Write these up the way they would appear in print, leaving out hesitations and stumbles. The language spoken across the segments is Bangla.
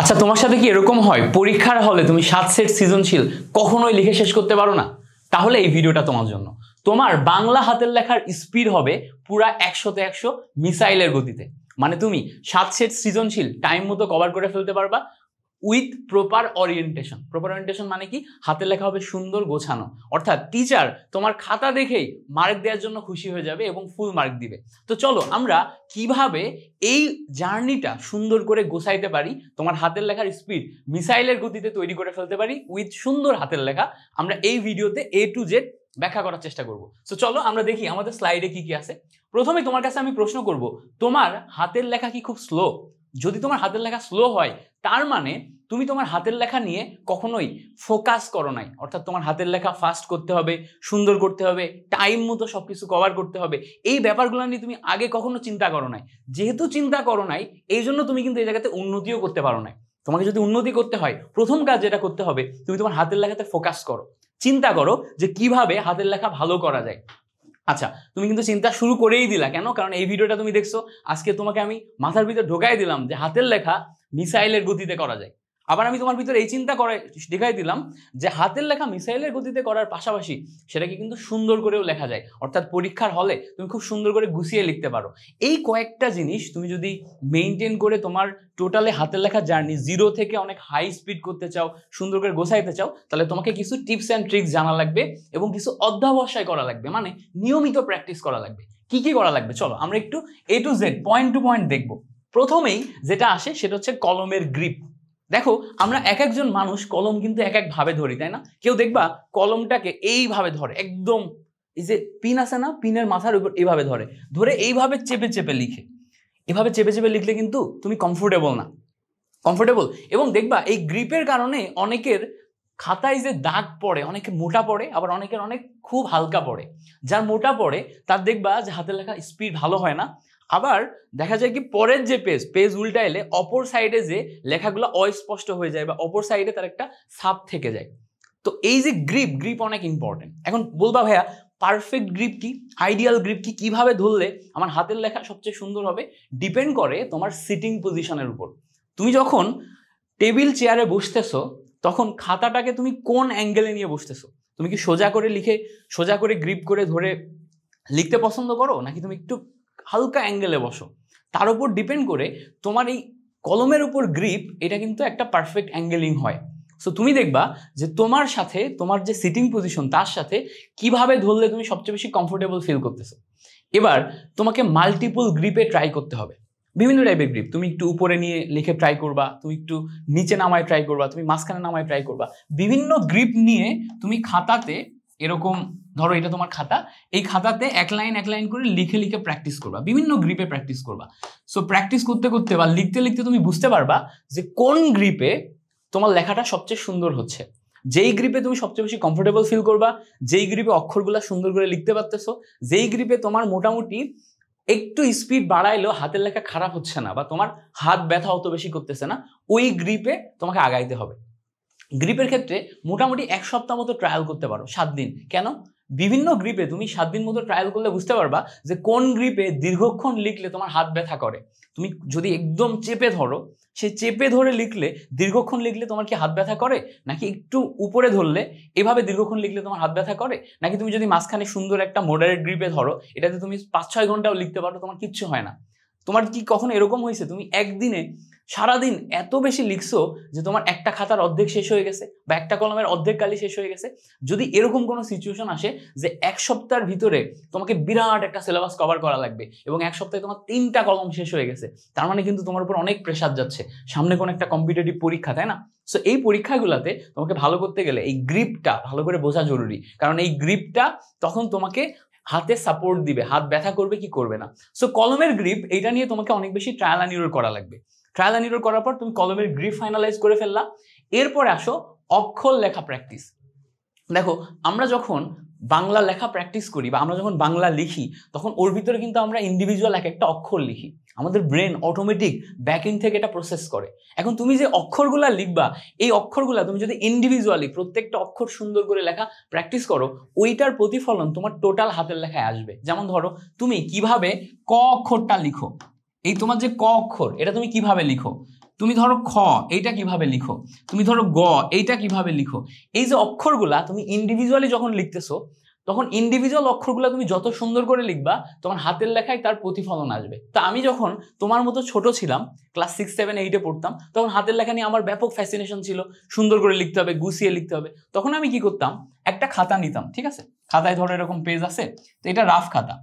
আচ্ছা, তোমার সাথে কি এরকম হয় পরীক্ষার হলে তুমি 7 সেট সৃজনশীল কখনোই লিখে শেষ করতে পারো না? তাহলে এই ভিডিওটা তোমার জন্য। তোমার বাংলা হাতের লেখার স্পিড হবে পুরা 100তে 100 মিসাইলের গতিতে। মানে তুমি 7 সেট সৃজনশীল টাইম মতো কভার করে ফেলতে পারবা with proper orientation. Proper orientation মানে কি? হাতের লেখা হবে সুন্দর গোছানো, অর্থাৎ টিচার তোমার খাতা দেখেই মার্ক দেওয়ার জন্য খুশি হয়ে যাবে এবং ফুল মার্ক দিবে। তো চলো আমরা কিভাবে এই জার্নিটা সুন্দর করে গোছাইতে পারি, তোমার হাতের লেখার স্পিড মিসাইলের গতিতে তৈরি করে ফেলতে পারি উইথ সুন্দর হাতের লেখা, আমরা এই ভিডিওতে A to Z ব্যাখ্যা করার চেষ্টা করব। তো চলো আমরা দেখি আমাদের স্লাইডে কি কি আছে। প্রথমে তোমার কাছে আমি প্রশ্ন করব, তোমার হাতের লেখা কি খুব স্লো? যদি তোমার হাতের লেখা স্লো হয় তার মানে তুমি তোমার হাতের লেখা নিয়ে কখনোই ফোকাস করো নাই, অর্থাৎ তোমার হাতের লেখা ফাস্ট করতে হবে, সুন্দর করতে হবে, টাইম মতো সবকিছু কভার করতে হবে, এই ব্যাপারগুলো নিয়ে তুমি আগে কখনো চিন্তা করো নাই। যেহেতু চিন্তা করো নাই এই জন্য তুমি কিন্তু এই জায়গাতে উন্নতিও করতে পারো নাই। তোমাকে যদি উন্নতি করতে হয় প্রথম কাজ যেটা করতে হবে, তুমি তোমার হাতের লেখাতে ফোকাস করো, চিন্তা করো যে কিভাবে হাতের লেখা ভালো করা যায়। আচ্ছা, তুমি কিন্তু চিন্তা শুরু করেই দিলা কেন? কারণ এই ভিডিওটা তুমি দেখছো, আজকে তোমাকে আমি মাথার ভিতর ঢোকাই দিলাম যে হাতের লেখা মিসাইলের গতিতে করা যায়। আবার আমি তোমার ভিতরে এই চিন্তা করে দেখাই দিলাম যে হাতের লেখা মিসাইলের গতিতে করার পাশাপাশি সেটাকে কিন্তু সুন্দর করেও লেখা যায়, অর্থাৎ পরীক্ষার হলে তুমি খুব সুন্দর করে গুছিয়ে লিখতে পারো। এই কয়েকটা জিনিস তুমি যদি মেনটেন করে তোমার টোটালি হাতের লেখা জার্নি জিরো থেকে অনেক হাই স্পিড করতে চাও, সুন্দর করে গোছাইতে চাও, তাহলে তোমাকে কিছু টিপস অ্যান্ড ট্রিক্স জানা লাগবে এবং কিছু অধ্যাবসায় করা লাগবে, মানে নিয়মিত প্র্যাকটিস করা লাগবে। কি কি করা লাগবে চলো আমরা একটু A to Z point to point দেখবো। প্রথমেই যেটা আসে সেটা হচ্ছে কলমের গ্রিপ। দেখো আমরা এক একজন মানুষ কলম কিন্তু এক এক ভাবে ধরি, তাই না? কেউ দেখবা কলমটাকে এইভাবে ধরে, একদম এই যে পিন আছে না, পিনের মাথার উপর এইভাবে ধরে, ধরে এইভাবে চেপে চেপে লিখে। এভাবে চেপে চেপে লিখলে কিন্তু তুমি কমফোর্টেবল না, কমফোর্টেবল। এবং দেখবা এই গ্রিপের কারণে অনেকের খাতায় যে দাগ পড়ে, অনেকে মোটা পড়ে, আবার অনেকের অনেক খুব হালকা পড়ে। যার মোটা পড়ে তার দেখবা যে হাতের লেখা স্পিড ভালো হয় না। আবার দেখা যায় কি পরের যে পেজ উল্টাইলে অপর সাইডে যে লেখাগুলো অস্পষ্ট হয়ে যায় বা অপর সাইডে তার একটা ছাপ থেকে যায়। তো এই যে গ্রিপ অনেক ইম্পর্টেন্ট। এখন বলবা ভাইয়া পারফেক্ট গ্রিপ কি, আইডিয়াল গ্রিপ কি, কিভাবে ধরলে আমার হাতের লেখা সবচেয়ে সুন্দর হবে? ডিপেন্ড করে তোমার সিটিং পজিশনের উপর। তুমি যখন টেবিল চেয়ারে বসতেছো তখন খাতাটাকে তুমি কোন অ্যাঙ্গেলে নিয়ে বসতেছো? তুমি কি সোজা করে লিখে সোজা করে গ্রিপ করে ধরে লিখতে পছন্দ করো, নাকি তুমি একটু হালকা অ্যাঙ্গেলে বসো? তার উপর ডিপেন্ড করে তোমার এই কলমের উপর গ্রিপ, এটা কিন্তু একটা পারফেক্ট অ্যাঙ্গেলিং হয়। সো তুমি দেখবা যে তোমার সাথে তোমার যে সিটিং পজিশন তার সাথে কিভাবে ধরলে তুমি সবচেয়ে বেশি কমফোর্টেবল ফিল করতেছো। এবার তোমাকে মাল্টিপল গ্রিপে ট্রাই করতে হবে। বিভিন্ন টাইপের গ্রিপ, তুমি একটু উপরে নিয়ে লিখে ট্রাই করবা, তুমি একটু নিচে নামায় ট্রাই করবা, তুমি মাঝখানে নামায় ট্রাই করবা। বিভিন্ন গ্রিপ নিয়ে তুমি খাতাতে এরকম ধরো এটা তোমার খাতা, এই খাতাতে এক লাইন করে লিখে লিখে প্র্যাকটিস করবা, বিভিন্ন গ্রিপে প্র্যাকটিস করবা। সো প্র্যাকটিস করতে করতে বা লিখতে লিখতে তুমি বুঝতে পারবা যে কোন গ্রিপে তোমার লেখাটা সবচেয়ে সুন্দর হচ্ছে, যেই গ্রিপে তুমি সবচেয়ে বেশি কমফোর্টেবল ফিল করবা, যেই গ্রিপে অক্ষরগুলো সুন্দর করে লিখতে পারতেছো, যেই গ্রিপে তোমার মোটামুটি একটু স্পিড বাড়াইলেও হাতের লেখা খারাপ হচ্ছে না বা তোমার হাত ব্যথা অত বেশি করতেছে না, ওই গ্রিপে তোমাকে আগাইতে হবে। গ্রিপের ক্ষেত্রে মোটামুটি 1 সপ্তাহ মতো ট্রায়াল করতে পারো, 7 দিন। কেন? বিভিন্ন গ্রিপে তুমি 7 দিন মতো ট্রায়াল করলে বুঝতে পারবা যে কোন গ্রিপে দীর্ঘক্ষণ লিখলে তোমার হাত ব্যথা করে। তুমি যদি একদম চেপে ধরো, সেই চেপে ধরে লিখলে দীর্ঘক্ষণ লিখলে তোমার কি হাত ব্যথা করে, নাকি একটু উপরে ধরলে এভাবে দীর্ঘক্ষণ লিখলে তোমার হাত ব্যথা করে, নাকি তুমি যদি মাঝখানে সুন্দর একটা মডারেট গ্রিপে ধরো, এটাতে তুমি 5-6 ঘন্টাও লিখতে পারো, তোমার কিচ্ছু হয় না। তোমার কি কখনো এরকম হয়েছে তুমি একদিনে সারাদিন এত বেশি লিখছো যে তোমার একটা খাতার অর্ধেক শেষ হয়ে গেছে বা একটা কলমের অর্ধেক কালি শেষ হয়ে গেছে? যদি এরকম কোনো সিচুয়েশন আসে যে 1 সপ্তাহের ভিতরে তোমাকে বিরাট একটা সিলেবাস কভার করা লাগবে এবং 1 সপ্তাহে তোমার 3টা কলম শেষ হয়ে গেছে, তার মানে কিন্তু তোমার উপর অনেক প্রেসার যাচ্ছে, সামনে কোনো একটা কম্পিটিটিভ পরীক্ষা, তাই না? সো এই পরীক্ষাগুলোতে তোমাকে ভালো করতে গেলে এই গ্রিপটা ভালো করে বোঝা জরুরি, কারণ এই গ্রিপটা তখন তোমাকে হাতে সাপোর্ট দিবে, হাত ব্যথা করবে কি করবে না। সো কলমের গ্রিপ এইটা নিয়ে তোমাকে অনেক বেশি ট্রায়াল অ্যান্ড এরর করা লাগবে। ট্রায়াল অ্যান্ড এরর করার পর তুমি কলমের গ্রিপ ফাইনালাইজ করে ফেললা। এরপরে আসো অক্ষর লেখা প্র্যাকটিস। দেখো আমরা যখন বাংলা লেখা প্র্যাকটিস করি বা আমরা যখন বাংলা লিখি তখন ওর ভিতরে কিন্তু আমরা ইন্ডিভিজুয়াল এক একটা অক্ষর লিখি, আমাদের ব্রেন অটোমেটিক ব্যাকএন্ড থেকে এটা প্রসেস করে। এখন তুমি যে অক্ষরগুলা লিখবা, এই অক্ষরগুলা তুমি যদি ইন্ডিভিজুয়ালি প্রত্যেকটা অক্ষর সুন্দর করে লেখা প্র্যাকটিস করো, ওইটার প্রতিফলন তোমার টোটাল হাতের লেখায় আসবে। যেমন ধরো তুমি কিভাবে ক অক্ষরটা লিখো, এই তোমার যে ক অক্ষর এটা তুমি কিভাবে লিখো, তুমি ধরো খ এইটা কিভাবে লিখো, তুমি ধরো গ এইটা কিভাবে লিখো। এই যে অক্ষরগুলা তুমি ইন্ডিভিজুয়ালি যখন লিখতেছো তখন ইন্ডিভিজুয়াল অক্ষরগুলা তুমি যত সুন্দর করে লিখবা তোমার হাতের লেখায় তার প্রতিফলন আসবে। তা আমি যখন তোমার মতো ছোট ছিলাম, ক্লাস 6, 7, 8-এ পড়তাম, তখন হাতের লেখা নিয়ে আমার ব্যাপক ফ্যাসিনেশন ছিল, সুন্দর করে লিখতে হবে, গুছিয়ে লিখতে হবে। তখন আমি কি করতাম, একটা খাতা নিতাম, ঠিক আছে, খাতায় ধরো এরকম পেজ আছে, তো এটা রাফ খাতা,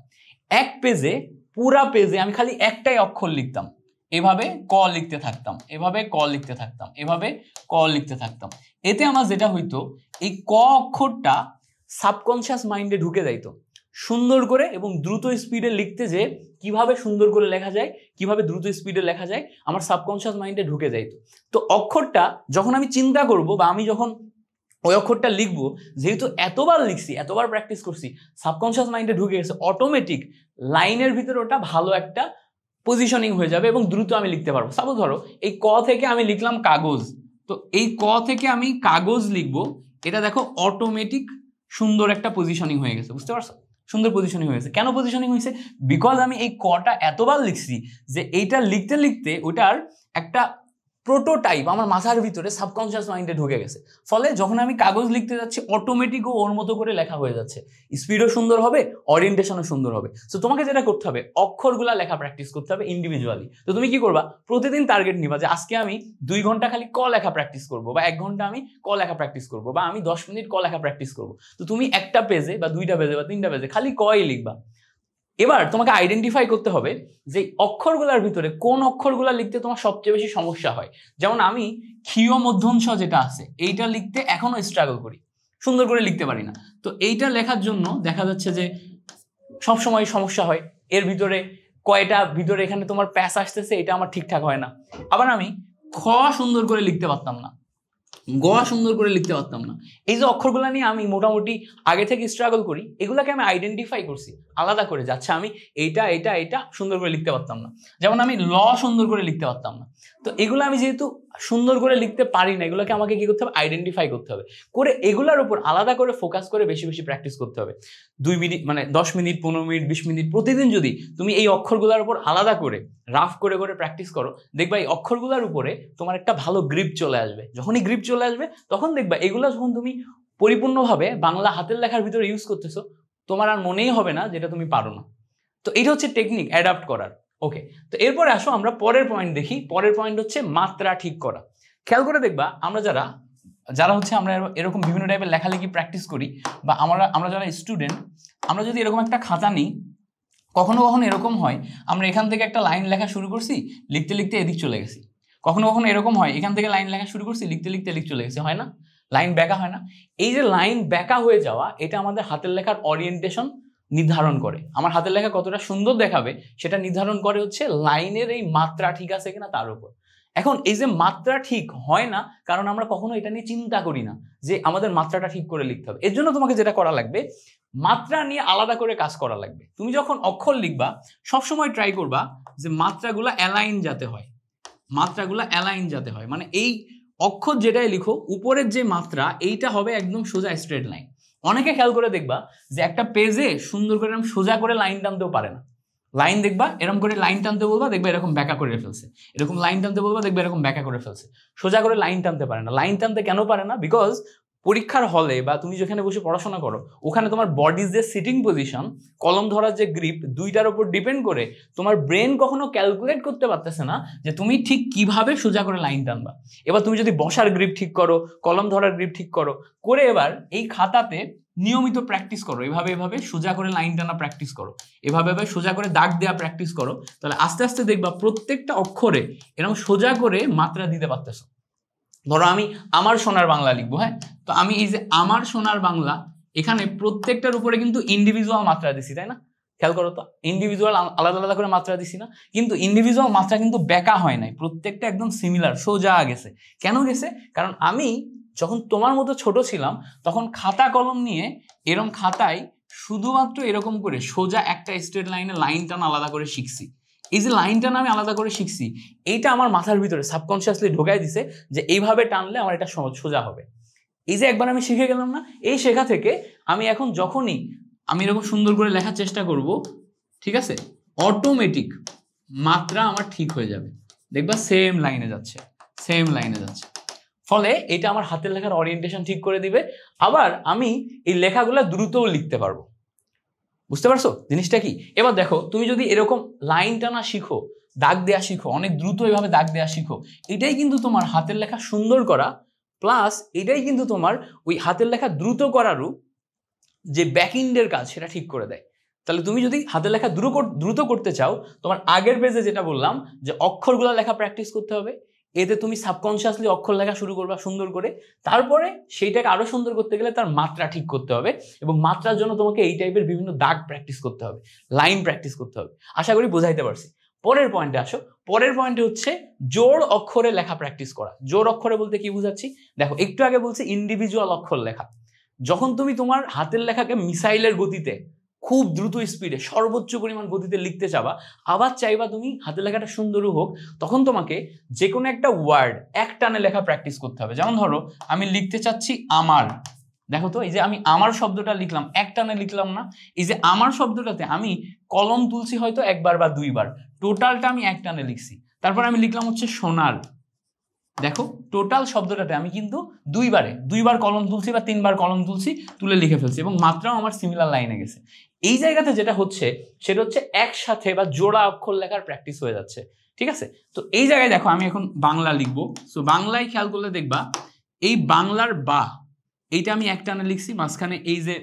এক পেজে পুরা পেজে আমি খালি একটাই অক্ষর লিখতাম, এভাবে ক লিখতে থাকতাম, এভাবে ক লিখতে থাকতাম, এভাবে ক লিখতে থাকতাম। এতে আমার যেটা হইতো, এই ক অক্ষরটা সাবকনশিয়াস মাইন্ডে ঢুকে যাইতো সুন্দর করে, এবং দ্রুত স্পিডে লিখতে যে কিভাবে সুন্দর করে লেখা যায়, কিভাবে দ্রুত স্পিডে লেখা যায়, আমার সাবকনশিয়াস মাইন্ডে ঢুকে যাইতো। তো অক্ষরটা যখন আমি চিন্তা করব বা আমি যখন ওই অক্ষরটা লিখবো, যেহেতু এতবার লিখছি, এতবার প্র্যাকটিস করছি, সাবকনশিয়াস মাইন্ডে ঢুকে গেছে, অটোমেটিক লাইনের ভিতরে ওটা ভালো একটা পজিশনিং হয়ে যাবে এবং দ্রুত আমি লিখতে পারবো। সাপোজ ধরো এই ক থেকে আমি লিখলাম কাগজ, তো এই ক থেকে আমি কাগজ লিখবো, এটা দেখো অটোমেটিক সুন্দর একটা পজিশনিং হয়ে গেছে, বুঝতে পারছো? সুন্দর পজিশনিং হয়ে গেছে। কেন পজিশনিং হয়েছে? বিকজ আমি এই কটা এতবার লিখছি যে এইটা লিখতে লিখতে ওটার একটা প্রোটোটাইপ আমার মাথার ভিতরে সাবকনশিয়াস মাইন্ডে ঢুকে গেছে। ফলে যখন আমি কাগজ লিখতে যাচ্ছি অটোমেটিকও ওর মতো করে লেখা হয়ে যাচ্ছে, স্পিডও সুন্দর হবে, ওরিয়েন্টেশনও সুন্দর হবে। সো তোমাকে যেটা করতে হবে, অক্ষরগুলা লেখা প্র্যাকটিস করতে হবে ইন্ডিভিজুয়ালি। তো তুমি কি করবা, প্রতিদিন টার্গেট নিবা যে আজকে আমি 2 ঘন্টা খালি ক লেখা প্র্যাকটিস করবো, বা 1 ঘন্টা আমি ক লেখা প্র্যাকটিস করবো, বা আমি 10 মিনিট ক লেখা প্র্যাকটিস করবো। তো তুমি একটা পেজে বা 2টা পেজে বা 3টা পেজে খালি কই লিখবা। এবার তোমাকে আইডেন্টিফাই করতে হবে যে অক্ষরগুলোর ভিতরে কোন অক্ষরগুলো লিখতে তোমার সবচেয়ে বেশি সমস্যা হয়। যেমন আমি ক্ষীয় মধ্যঞ্চ যেটা আছে এইটা লিখতে এখনো স্ট্রাগল করি, সুন্দর করে লিখতে পারি না। তো এইটা লেখার জন্য দেখা যাচ্ছে যে সবসময় সমস্যা হয়। এর ভিতরে কয়টা ভিতরে এখানে তোমার প্যাচ আসতেছে, এটা আমার ঠিকঠাক হয় না। আবার আমি খ সুন্দর করে লিখতে পারতাম না, গ সুন্দর করে লিখতে পারতাম না। এই যে অক্ষরগুলো নিয়ে আমি মোটামুটি আগে থেকে স্ট্রাগল করি, এগুলাকে আমি আইডেন্টিফাই করছি আলাদা করে, যাচ্ছে আমি এইটা এটা এটা সুন্দর করে লিখতে পারতাম না। যেমন আমি ল সুন্দর করে লিখতে পারতাম না। তো এগুলো আমি যেহেতু সুন্দর করে লিখতে পারি না, এগুলোকে আমাকে কি করতে হবে, আইডেন্টিফাই করতে হবে, করে এগুলোর উপর আলাদা করে ফোকাস করে বেশি বেশি প্র্যাকটিস করতে হবে। 2 মিনিট মানে 10 মিনিট 15 মিনিট 20 মিনিট প্রতিদিন যদি তুমি এই অক্ষরগুলোর উপর আলাদা করে রাফ করে করে প্র্যাকটিস করো, দেখবা এই অক্ষরগুলোর উপরে তোমার একটা ভালো গ্রিপ চলে আসবে। যখনই গ্রিপ চলে আসবে তখন দেখবা এগুলো যখন তুমি পরিপূর্ণভাবে বাংলা হাতের লেখার ভিতরে ইউজ করতেছো, তোমার আর মনেই হবে না যেটা তুমি পারো না। তো এটা হচ্ছে টেকনিক অ্যাডাপ্ট করার। ওকে, তো এরপরে আসো আমরা পরের পয়েন্ট দেখি। পরের পয়েন্ট হচ্ছে মাত্রা ঠিক করা। খেয়াল করে দেখবা আমরা যারা হচ্ছে আমরা এরকম বিভিন্ন টাইপের লেখালেখি প্র্যাকটিস করি, বা আমরা যারা স্টুডেন্ট, আমরা যদি এরকম একটা খাতা নিই, কখনো কখনো এরকম হয় আমরা এখান থেকে একটা লাইন লেখা শুরু করছি, লিখতে লিখতে এদিক চলে গেছি। কখনো কখনো এরকম হয় এখান থেকে লাইন লেখা শুরু করছি, লিখতে লিখতে এদিক চলে গেছে, হয় না? লাইন ব্যাকা হয় না? এই যে লাইন ব্যাকা হয়ে যাওয়া, এটা আমাদের হাতের লেখার ওরিয়েন্টেশন নির্ধারণ করে। আমার হাতের লেখা কতটা সুন্দর দেখাবে সেটা নির্ধারণ করে হচ্ছে লাইনের এই মাত্রা ঠিক আছে কিনা তার উপর। এখন এই যে মাত্রা ঠিক হয় না, কারণ আমরা কখনো এটা নিয়ে চিন্তা করি না যে আমাদের মাত্রাটা ঠিক করে লিখতে হবে। এর জন্য তোমাকে যেটা করা লাগবে, মাত্রা নিয়ে আলাদা করে কাজ করা লাগবে। তুমি যখন অক্ষর লিখবা সবসময় ট্রাই করবা যে মাত্রাগুলো অ্যালাইন যাতে হয়, মাত্রাগুলো অ্যালাইন যাতে হয়, মানে এই অক্ষর যেটাই লিখো উপরের যে মাত্রা এইটা হবে একদম সোজা স্ট্রেট লাইন। অনেকে খেয়াল করে দেখবা যে একটা পেজে সুন্দর করে এরকম সোজা করে লাইন টানতেও পারে না। লাইন দেখবা এরকম করে লাইন টানতে বলবা, দেখবা এরকম ব্যাকা করে ফেলছে, এরকম লাইন টানতে বলবা, দেখবা এরকম ব্যাকা করে ফেলছে, সোজা করে লাইন টানতে পারে না। লাইন টানতে কেন পারে না? বিকজ পরীক্ষার হলে বা তুমি যেখানে বসে পড়াশোনা করো ওখানে তোমার বডির যে সিটিং পজিশন, কলম ধরার যে গ্রিপ, দুইটার উপর ডিপেন্ড করে তোমার ব্রেন কখনো ক্যালকুলেট করতে পারতেছে না যে তুমি ঠিক কিভাবে সোজা করে লাইন টানবা। এবার তুমি যদি বসার গ্রিপ ঠিক করো, কলম ধরার গ্রিপ ঠিক করো, করে এবার এই খাতাতে নিয়মিত প্র্যাকটিস করো, এভাবে এভাবে সোজা করে লাইন টানা প্র্যাকটিস করো, এভাবে এভাবে সোজা করে দাগ দেওয়া প্র্যাকটিস করো, তাহলে আস্তে আস্তে দেখবা প্রত্যেকটা অক্ষরে এরকম সোজা করে মাত্রা দিতে পারতেছো। ধরো আমি আমার সোনার বাংলা লিখবো, হ্যাঁ, তো আমি এই যে আমার সোনার বাংলা, এখানে প্রত্যেকটার উপরে কিন্তু ইন্ডিভিজুয়াল মাত্রা দিছি, তাই না? খেয়াল করো তো, ইন্ডিভিজুয়াল আলাদা আলাদা করে মাত্রা দিছি না, কিন্তু ইন্ডিভিজুয়াল মাত্রা কিন্তু ব্যাকা হয় নাই, প্রত্যেকটা একদম সিমিলার সোজা গেছে। কেন গেছে? কারণ আমি যখন তোমার মতো ছোট ছিলাম তখন খাতা কলম নিয়ে এরকম খাতায় শুধুমাত্র এরকম করে সোজা একটা স্ট্রেট লাইনে লাইন টান আলাদা করে শিখছি। এই যে লাইনটা আমি আলাদা করে শিখছি, এইটা আমার মাথার ভিতরে সাবকনশিয়াসলি ঢোকাই দিছে যে এইভাবে টানলে আমার এটা সোজা হবে। এই যে একবার আমি শিখে গেলাম না, এই শেখা থেকে আমি এখন যখনই আমি এরকম সুন্দর করে লেখার চেষ্টা করব, ঠিক আছে, অটোমেটিক মাত্রা আমার ঠিক হয়ে যাবে। দেখবা সেম লাইনে যাচ্ছে, সেম লাইনে যাচ্ছে। ফলে এটা আমার হাতের লেখার ওরিয়েন্টেশন ঠিক করে দিবে। আবার আমি এই লেখাগুলো দ্রুতও লিখতে পারবো। বুঝতে পারছো জিনিসটা কি? এবার দেখো, তুমি যদি এরকম লাইন টানা শিখো, দাগ দেয়া শিখো, অনেক দ্রুত এইভাবে দাগ দেয়া শিখো, এটাই কিন্তু তোমার হাতের লেখা সুন্দর করা, প্লাস এটাই কিন্তু তোমার ওই হাতের লেখা দ্রুত করারও যে ব্যাকএন্ডের কাজ সেটা ঠিক করে দেয়। তাহলে তুমি যদি হাতের লেখা দ্রুত করতে চাও, তোমার আগের পেজে যেটা বললাম যে অক্ষরগুলো লেখা প্র্যাকটিস করতে হবে, এতে তুমি সাবকনশিয়াসলি অক্ষর লেখা শুরু করবা সুন্দর করে। তারপরে সেইটাকে আরো সুন্দর করতে গেলে তার মাত্রা ঠিক করতে হবে, এবং মাত্রার জন্য তোমাকে এই টাইপের বিভিন্ন দাগ প্র্যাকটিস করতে হবে, লাইন প্র্যাকটিস করতে হবে। আশা করি বোঝাইতে পারছি। পরের পয়েন্টে আসো। পরের পয়েন্টে হচ্ছে জোড় অক্ষরে লেখা প্র্যাকটিস করা। জোড় অক্ষরে বলতে কি বুঝাচ্ছি দেখো, একটু আগে বলছি ইন্ডিভিজুয়াল অক্ষর লেখা। যখন তুমি তোমার হাতের লেখাকে মিসাইলের গতিতে খুব দ্রুত স্পিডে সর্বোচ্চ পরিমাণ গতিতে লিখতে চাবা, আবার চাইবা তুমি হাতের লেখাটা সুন্দরও হোক, তখন তোমাকে যে কোনো একটা ওয়ার্ড এক টানে লেখা প্র্যাকটিস করতে হবে। যেমন ধরো আমি লিখতে চাচ্ছি আমার, দেখো তো এই যে আমি আমার শব্দটা লিখলাম, এক টানে লিখলাম না। এই যে আমার শব্দটাতে আমি কলম তুলছি হয়তো একবার বা দুইবার, টোটালটা আমি এক টানে লিখছি। তারপর আমি লিখলাম হচ্ছে সোনার, দেখো টোটাল শব্দটাতে আমি কিন্তু দুইবার কলম তুলছি বা তিনবার কলম তুলছি, তুলে লিখে ফেলছি, এবং মাত্রাও আমার সিমিলার লাইনে গেছে। এই জায়গাতে যেটা হচ্ছে সেটা হচ্ছে একসাথে বা জোড়া অক্ষর লেখার প্র্যাকটিস হয়ে যাচ্ছে। ঠিক আছে, তো এই জায়গায় দেখো আমি এখন বাংলা লিখবো। সো বাংলায় খেয়াল করলে দেখবা এই বাংলার বা এইটা আমি এক টানে লিখছি, মাঝখানে এই যে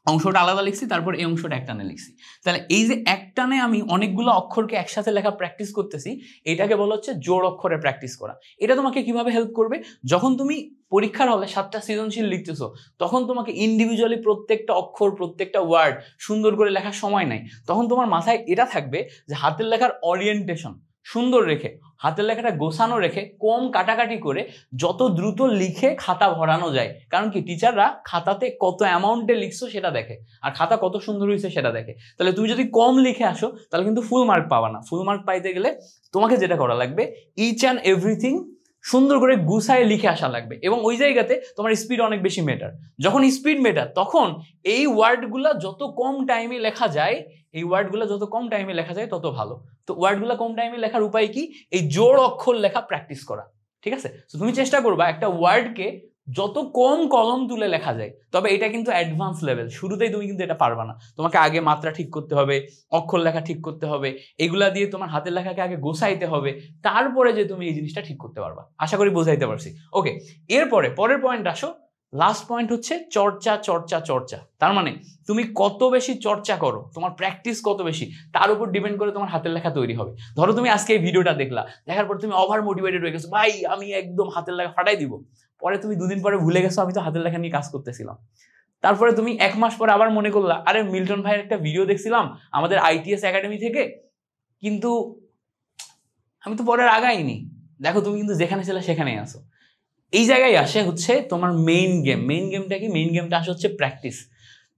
অংশটা আলাদা লিখছি, তারপর এই অংশটা একটানে লিখছি। তাহলে এই যে একটানে আমি অনেকগুলো অক্ষরকে একসাথে লেখা প্র্যাকটিস করতেছি, এটাকে বলা হচ্ছে জোড় অক্ষরে প্র্যাকটিস করা। এটা তোমাকে কিভাবে হেল্প করবে? যখন তুমি পরীক্ষার হলে 7টা সৃজনশীল লিখতেছো, তখন তোমাকে ইন্ডিভিজুয়ালি প্রত্যেকটা অক্ষর, প্রত্যেকটা ওয়ার্ড সুন্দর করে লেখার সময় নাই। তখন তোমার মাথায় এটা থাকবে যে হাতের লেখার ওরিয়েন্টেশন সুন্দর রেখে, হাতের লেখাটা গোছানো রেখে, কম কাটাকাটি করে যত দ্রুত লিখে খাতা ভরানো যায়। কারণ কি, টিচাররা খাতাতে কত অ্যামাউন্টে লিখছো সেটা দেখে, আর খাতা কত সুন্দর হয়েছে সেটা দেখে। তাহলে তুমি যদি কম লিখে আসো, তাহলে কিন্তু ফুল মার্ক পাবা না। ফুল মার্ক পাইতে গেলে তোমাকে যেটা করা লাগবে, ইচ অ্যান্ড এভরিথিং সুন্দর করে গুছায় লিখে আসা লাগবে, এবং ওই জায়গাতে তোমার স্পিড অনেক বেশি ম্যাটার। যখন স্পিড ম্যাটার, তখন এই ওয়ার্ডগুলো যত কম টাইমে লেখা যায়, তত ভালো। তো ওয়ার্ডগুলো কম টাইমে লেখার উপায় কি? এই জোড় অক্ষর লেখা প্র্যাকটিস করা। ঠিক আছে, তো তুমি চেষ্টা করবা একটা ওয়ার্ডকে যত কম কলম তুলে লেখা যায়। তবে এটা কিন্তু অ্যাডভান্স লেভেল, শুরুতেই তুমি কিন্তু এটা পারবা না। তোমাকে আগে মাত্রা ঠিক করতে হবে, অক্ষর লেখা ঠিক করতে হবে, এগুলা দিয়ে তোমার হাতের লেখাকে আগে গোছাইতে হবে, তারপরে যে তুমি এই জিনিসটা ঠিক করতে পারবা। আশা করি বোঝাইতে পারছি। ওকে, এরপরে পরের পয়েন্ট আসো। লাস্ট পয়েন্ট হচ্ছে চর্চা চর্চা চর্চা। তার মানে তুমি কত বেশি চর্চা করো, তোমার প্র্যাকটিস কত বেশি, তার উপর ডিপেন্ড করে তোমার হাতের লেখা তৈরি হবে। ধরো তুমি আজকে এই ভিডিওটা দেখলা, দেখার পর তুমি ওভার মোটিভেটেড হয়ে গেছো, ভাই আমি একদম হাতের লেখা ফাটাই দিব। পরে তুমি দুদিন পরে ভুলে গেছো আমি তো হাতের লেখা নিয়ে কাজ করতেছিলাম। তারপরে তুমি 1 মাস পরে আবার মনে করলা, আরে মিল্টন ভাইয়ের একটা ভিডিও দেখছিলাম আমাদের ITS একাডেমি থেকে, কিন্তু আমি তো পরে আগাইনি। দেখো তুমি কিন্তু যেখানে ছিলে সেখানেই আসো। এই জায়গায় আসে হচ্ছে তোমার মেইন গেম। মেইন গেমটা কি? মেইন গেমটা আসে হচ্ছে প্র্যাকটিস।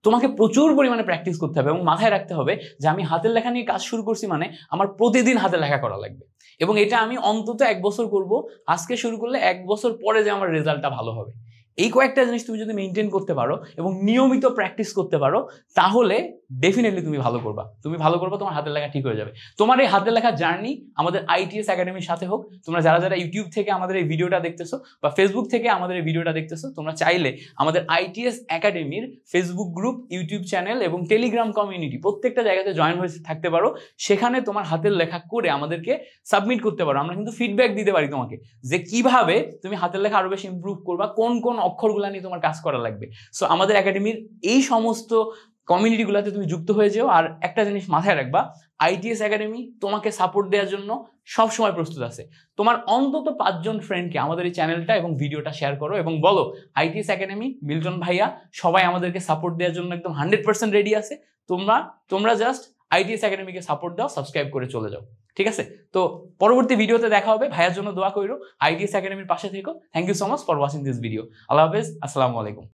তোমাকে প্রচুর পরিমাণে প্র্যাকটিস করতে হবে, এবং মাথায় রাখতে হবে যে আমি হাতের লেখা নিয়ে কাজ শুরু করছি মানে আমার প্রতিদিন হাতের লেখা করা লাগবে, এবং এটা আমি অন্তত 1 বছর করব। আজকে শুরু করলে 1 বছর পরে যে আমার রেজাল্টটা ভালো হবে। এই কয়েকটা জিনিস তুমি যদি মেনটেন করতে পারো এবং নিয়মিত প্র্যাকটিস করতে পারো, তাহলে ডেফিনেটলি তুমি ভালো করবা। তোমার হাতের লেখা ঠিক হয়ে যাবে। তোমার এই হাতের লেখা জার্নি আমাদের ITS একাডেমির সাথে হোক। তোমরা যারা ইউটিউব থেকে আমাদের এই ভিডিওটা দেখতেছো বা ফেসবুক থেকে আমাদের এই ভিডিওটা দেখতেছো, তোমরা চাইলে আমাদের ITS একাডেমির ফেসবুক গ্রুপ, ইউটিউব চ্যানেল এবং টেলিগ্রাম কমিউনিটি প্রত্যেকটা জায়গাতে জয়েন হয়ে থাকতে পারো। সেখানে তোমার হাতের লেখা করে আমাদেরকে সাবমিট করতে পারো। আমরা কিন্তু ফিডব্যাক দিতে পারি তোমাকে যে কিভাবে তুমি হাতের লেখা আরো বেশি ইমপ্রুভ করবা, কোন কোন অক্ষরগুলা নিয়ে তোমার কাজ করা লাগবে। সো আমাদের একাডেমির এই সমস্ত কমিউনিটিগুলোতে তুমি যুক্ত হয়ে যেও। আর একটা জিনিস মাথায় রাখবা, ITS একাডেমি তোমাকে সাপোর্ট দেওয়ার জন্য সবসময় প্রস্তুত আছে। তোমার অন্তত 5 জন ফ্রেন্ডকে আমাদের এই চ্যানেলটা এবং ভিডিওটা শেয়ার করো এবং বলো ITS একাডেমি, মিল্টন ভাইয়া সবাই আমাদেরকে সাপোর্ট দেওয়ার জন্য একদম 100% রেডি আছে। তোমরা জাস্ট ITS একাডেমিকে সাপোর্ট দাও, সাবস্ক্রাইব করে চলে যাও। ঠিক আছে, তো পরবর্তী ভিডিওতে দেখা হবে। ভাইয়ার জন্য দোয়া কইরো, ITS একাডেমির পাশে থেকো। Thank you so much for watching this video. আল্লাহ হাফেজ, আসসালামু আলাইকুম।